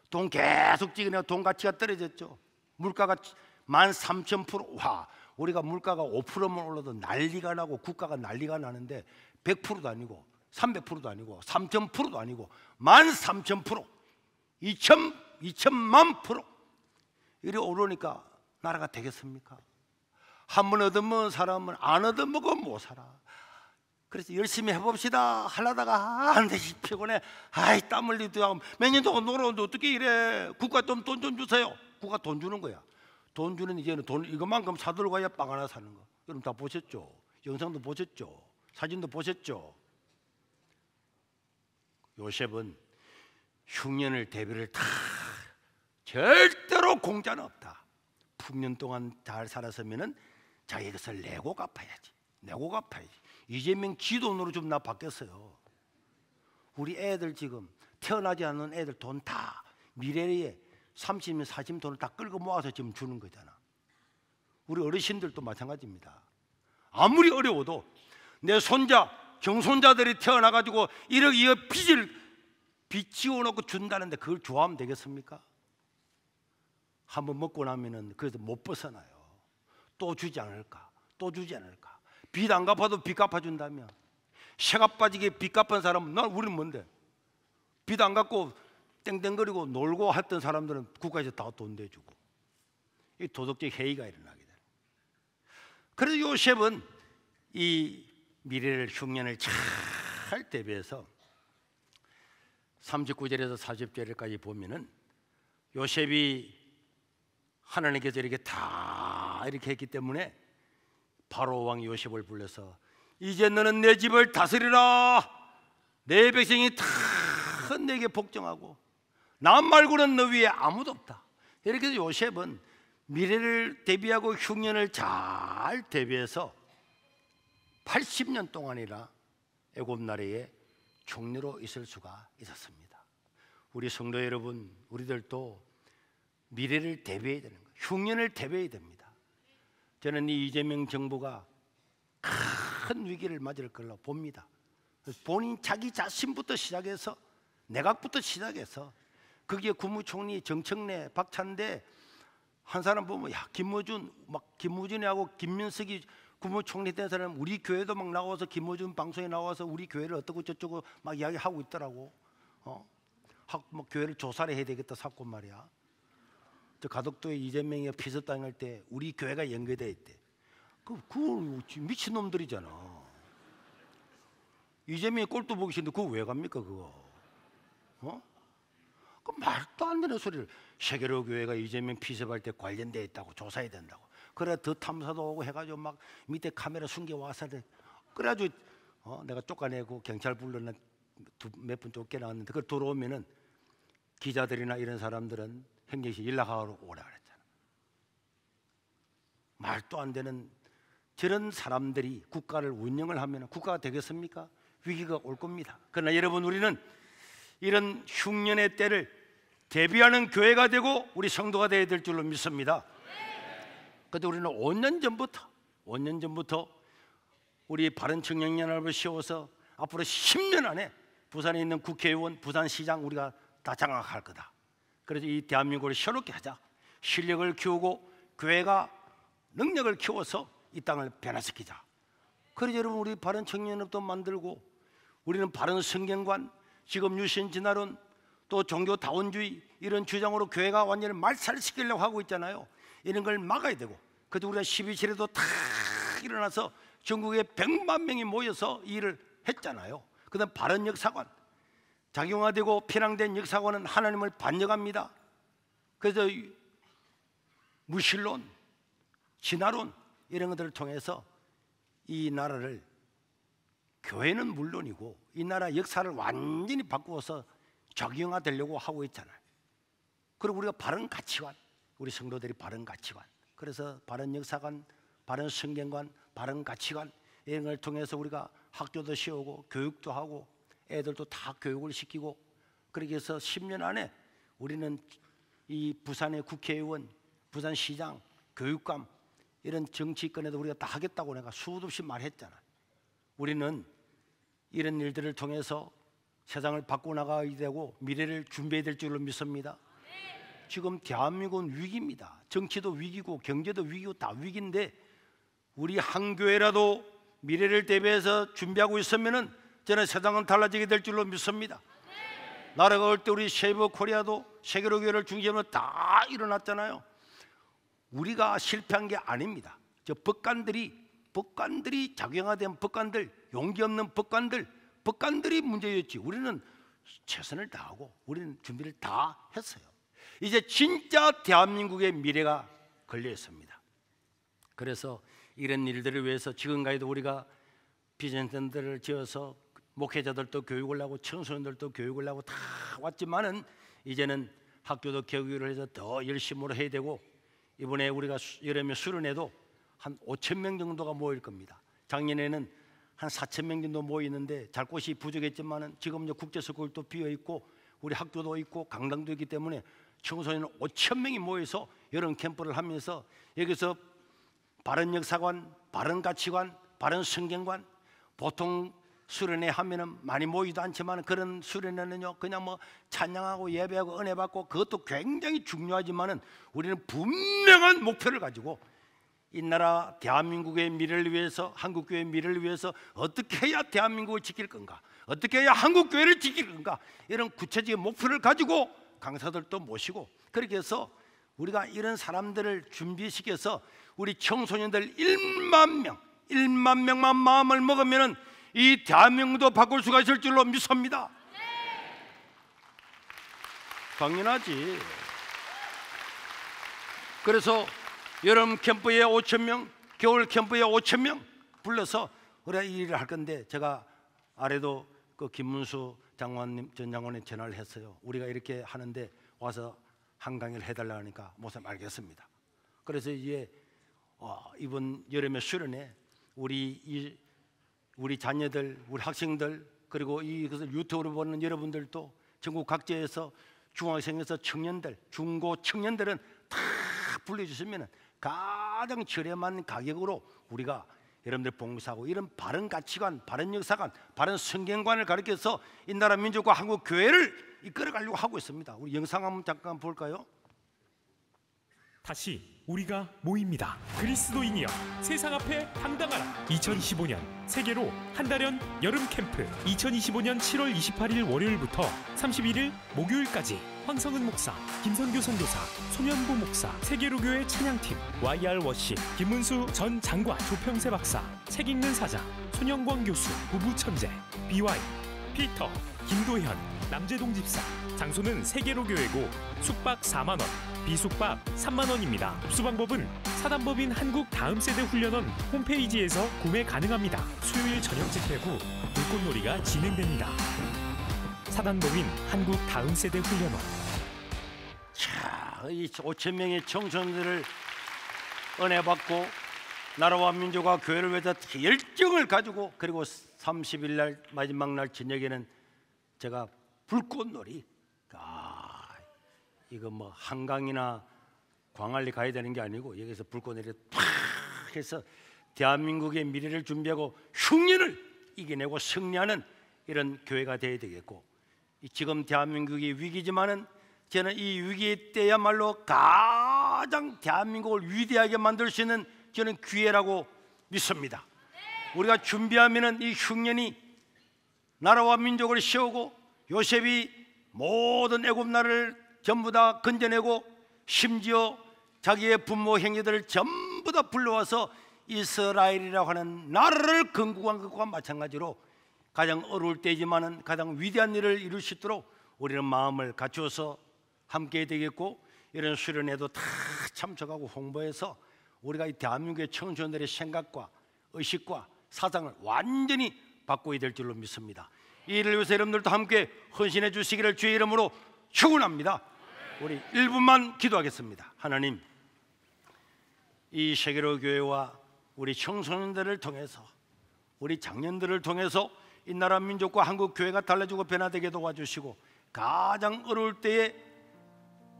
돈 계속 찍으니까 돈 가치가 떨어졌죠. 물가가 13,000%. 와, 우리가 물가가 5%만 올라도 난리가 나고 국가가 난리가 나는데 100%도 아니고 300%도 아니고 3,000%도 아니고 13,000%, 2천만 %. 이리 오르니까 나라가 되겠습니까? 한 번 얻으면 사람은 안 얻으면 못 살아. 그래서 열심히 해봅시다 하려다가 안 되지, 피곤해, 아이 땀 흘리도 하고 몇 년 동안 놀아오는데 어떻게 이래. 국가 좀 돈 좀 주세요. 국가 돈 주는 거야. 돈 주는 이제는 돈 이것만큼 사들고 가야 빵 하나 사는 거. 여러분 다 보셨죠? 영상도 보셨죠? 사진도 보셨죠? 요셉은 흉년을 대비를 다, 절대로 공짜는 없다. 풍년 동안 잘 살았으면은 자기 것을 내고 갚아야지. 이재명 지 돈으로 좀 나 받겠어요. 우리 애들 지금 태어나지 않은 애들 돈 다 미래에 30년 40년 돈을 다 끌고 모아서 지금 주는 거잖아. 우리 어르신들도 마찬가지입니다. 아무리 어려워도 내 손자, 경손자들이 태어나가지고 1억 2억 빚을 빚지어놓고 준다는데 그걸 좋아하면 되겠습니까? 한번 먹고 나면은 그래서 못 벗어나요. 또 주지 않을까? 또 주지 않을까? 빚 안 갚아도 빚 갚아준다면, 새가 빠지게 빚 갚은 사람은 우리는 뭔데? 빚 안 갚고 땡땡거리고 놀고 했던 사람들은 국가에서 다 돈 대주고, 이 도덕적 해이가 일어나게 돼요. 그래서 요셉은 이 미래를, 흉년을 잘 대비해서 39절에서 40절까지 보면은 요셉이 하나님께서 이렇게 다 이렇게 했기 때문에 바로 왕이 요셉을 불러서 이제 너는 내 집을 다스리라. 내 백성이 다 내게 복종하고 나 말고는 너 위에 아무도 없다. 이렇게 해서 요셉은 미래를 대비하고 흉년을 잘 대비해서 80년 동안이나 애굽 나라에 총리로 있을 수가 있었습니다. 우리 성도 여러분, 우리들도 미래를 대비해야 되는 거예요. 흉년을 대비해야 됩니다. 저는 이 이재명 정부가 큰 위기를 맞을 걸로 봅니다. 본인 자기 자신부터 시작해서 내각부터 시작해서 거기에 국무총리 정청래, 박찬대 한 사람 보면 야 김어준 막 김무진하고 김민석이 국무총리 된 사람 우리 교회도 막 나와서 김어준 방송에 나와서 우리 교회를 어떻고 저쩌고 막 이야기하고 있더라고. 막 교회를 조사를 해야 되겠다 사고 말이야. 저 가덕도에 이재명이 피습당할 때 우리 교회가 연계돼 있대. 그 미친 놈들이잖아. 이재명이 꼴도 보기 싫은데 그거 왜 갑니까 그거? 그 말도 안 되는 소리를. 세계로 교회가 이재명 피습할 때 관련돼 있다고 조사해야 된다고. 그래 더 탐사도 오고 해가지고 막 밑에 카메라 숨겨 와서 그래가지고 내가 쫓아내고 경찰 불러나 몇 분 쫓겨나왔는데 그걸 들어오면은 기자들이나 이런 사람들은 행정실 연락하러 오라 그랬잖아. 말도 안 되는 저런 사람들이 국가를 운영을 하면 국가가 되겠습니까? 위기가 올 겁니다. 그러나 여러분 우리는 이런 흉년의 때를 대비하는 교회가 되고 우리 성도가 되어야 될 줄로 믿습니다. 그런데 우리는 5년 전부터 우리 바른청년연합을 세워서 앞으로 10년 안에 부산에 있는 국회의원, 부산시장 우리가 다 장악할 거다. 그래서 이 대한민국을 새롭게 하자. 실력을 키우고 교회가 능력을 키워서 이 땅을 변화시키자. 그래서 여러분 우리 바른청년연합도 만들고 우리는 바른 성경관, 지금 유신 진화론, 또 종교다원주의 이런 주장으로 교회가 완전히 말살시키려고 하고 있잖아요. 이런 걸 막아야 되고, 그래도 우리가 12.7에도 다 일어나서 전국에 100만 명이 모여서 일을 했잖아요. 그다음 바른 역사관, 작용화되고 편향된 역사관은 하나님을 반역합니다. 그래서 무신론, 진화론 이런 것들을 통해서 이 나라를, 교회는 물론이고 이 나라 역사를 완전히 바꾸어서 적용화되려고 하고 있잖아요. 그리고 우리가 바른 가치관, 우리 성도들이 바른 가치관, 그래서 바른 역사관, 바른 성경관, 바른 가치관 이런 걸 통해서 우리가 학교도 세우고 교육도 하고 애들도 다 교육을 시키고, 그렇게 해서 10년 안에 우리는 이 부산의 국회의원, 부산시장, 교육감 이런 정치권에도 우리가 다 하겠다고 내가 수도 없이 말했잖아. 우리는 이런 일들을 통해서 세상을 바꿔나가야 되고 미래를 준비해야 될 줄로 믿습니다. 지금 대한민국은 위기입니다. 정치도 위기고 경제도 위기고 다 위기인데 우리 한 교회라도 미래를 대비해서 준비하고 있으면은 저는 세상은 달라지게 될 줄로 믿습니다. 나라가 올 때 우리 세이버 코리아도 세계로 교회를 중심으로 다 일어났잖아요. 우리가 실패한 게 아닙니다. 저 법관들이 작용화된 법관들, 용기 없는 법관들이 문제였지. 우리는 최선을 다하고 우리는 준비를 다 했어요. 이제 진짜 대한민국의 미래가 걸려 있습니다. 그래서 이런 일들을 위해서 지금까지도 우리가 비전센터를 지어서 목회자들도 교육을 하고 청소년들도 교육을 하고 다 왔지만은 이제는 학교도 교육을 해서 더 열심으로 해야 되고, 이번에 우리가 여름에 수련회도 한 5,000명 정도가 모일 겁니다. 작년에는 한 4,000명 정도 모이는데 잘 곳이 부족했지만은 지금 국제스쿨도 비어 있고 우리 학교도 있고 강당도 있기 때문에 청소년 5,000명이 모여서 여름 캠프를 하면서 여기서 바른 역사관, 바른 가치관, 바른 성경관, 보통 수련회 하면은 많이 모이도 않지만 그런 수련회는요 그냥 뭐 찬양하고 예배하고 은혜 받고 그것도 굉장히 중요하지만은 우리는 분명한 목표를 가지고 이 나라 대한민국의 미래를 위해서, 한국교회의 미래를 위해서 어떻게 해야 대한민국을 지킬 건가, 어떻게 해야 한국교회를 지킬 건가, 이런 구체적인 목표를 가지고 강사들도 모시고, 그렇게 해서 우리가 이런 사람들을 준비시켜서 우리 청소년들 1만 명만 마음을 먹으면 이 대한민국도 바꿀 수가 있을 줄로 믿습니다. 당연하지. 그래서 여름 캠프에 5,000명, 겨울 캠프에 5,000명 불러서 우리가 이 일을 할 건데, 제가 아래도 그 김문수 장관님, 전 장관에 전화를 했어요. 우리가 이렇게 하는데 와서 한 강의를 해달라 하니까 목사님 알겠습니다. 그래서 이제 이번 여름의 수련회 우리 자녀들, 우리 학생들, 그리고 이것을 유튜브로 보는 여러분들도 전국 각지에서 중학생에서 청년들, 중고 청년들은 다 불러주시면 가장 저렴한 가격으로 우리가 여러분들 봉사하고, 이런 바른 가치관, 바른 역사관, 바른 성경관을 가르쳐서 이 나라 민족과 한국 교회를 이끌어가려고 하고 있습니다. 우리 영상 한번 잠깐 볼까요? 다시 우리가 모입니다. 그리스도인이여 세상 앞에 당당하라. 2025년 세계로 한달연 여름 캠프, 2025년 7월 28일 월요일부터 31일 목요일까지 황성은 목사, 김선교 선교사, 손현보 목사, 세계로교회 찬양팀, YR 워십, 김문수 전 장관, 조평세 박사, 책 읽는 사자, 손영광 교수, 부부 천재, BY, 피터, 김도현, 남재동 집사. 장소는 세계로교회고 숙박 4만 원, 비숙박 3만 원입니다. 접수 방법은 사단법인 한국 다음 세대 훈련원 홈페이지에서 구매 가능합니다. 수요일 저녁 집회 후 불꽃놀이가 진행됩니다. 사단법인 한국 다음 세대 훈련원. 자, 이 5,000명의 청소년들을 은혜 받고 나라와 민족과 교회를 위해서 열정을 가지고, 그리고 30일 날 마지막 날 저녁에는 제가 불꽃놀이, 이거 뭐 한강이나 광안리 가야 되는 게 아니고 여기서 불꽃놀이 팍 해서 대한민국의 미래를 준비하고 흉년을 이겨내고 승리하는 이런 교회가 되어야 되겠고, 지금 대한민국이 위기지만은 저는 이 위기 때야말로 가장 대한민국을 위대하게 만들 수 있는 저는 기회라고 믿습니다. 우리가 준비하면은 이 흉년이 나라와 민족을 세우고, 요셉이 모든 애굽 나라를 전부 다 건져내고, 심지어 자기의 부모 형제들을 전부 다 불러와서 이스라엘이라고 하는 나라를 건국한 것과 마찬가지로 가장 어려울 때지만은 가장 위대한 일을 이룰 수 있도록 우리는 마음을 갖추어서 함께 되겠고, 이런 수련회도 다 참석하고 홍보해서 우리가 이 대한민국의 청소년들의 생각과 의식과 사상을 완전히 바꿔야 될 줄로 믿습니다. 이 일을 위해서 여러분들도 함께 헌신해 주시기를 주의 이름으로 축원합니다. 우리 1분만 기도하겠습니다. 하나님, 이 세계로 교회와 우리 청소년들을 통해서, 우리 장년들을 통해서 이 나라 민족과 한국 교회가 달라지고 변화되게 도와주시고, 가장 어려울 때에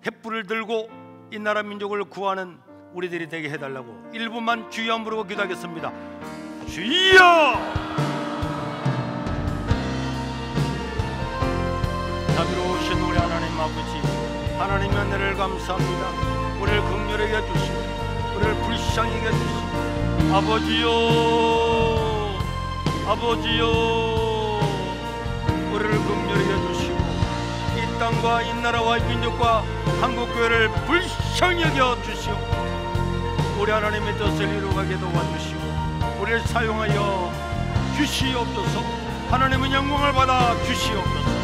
횃불을 들고 이 나라 민족을 구하는 우리들이 되게 해달라고 1분만 주여 부르고 기도하겠습니다. 주여! 자비로우신 우리 하나님 아버지, 하나님의 은혜를 감사합니다. 우리를 긍휼히 여겨주시고 우리를 불쌍히 여겨주시고, 아버지요, 아버지요, 우리를 긍휼히 여겨주시고 이 땅과 이 나라와 이 민족과 한국교회를 불쌍히 여겨주시고 우리 하나님의 뜻을 이루어가게 도와주시고 우리를 사용하여 주시옵소서. 하나님은 영광을 받아 주시옵소서.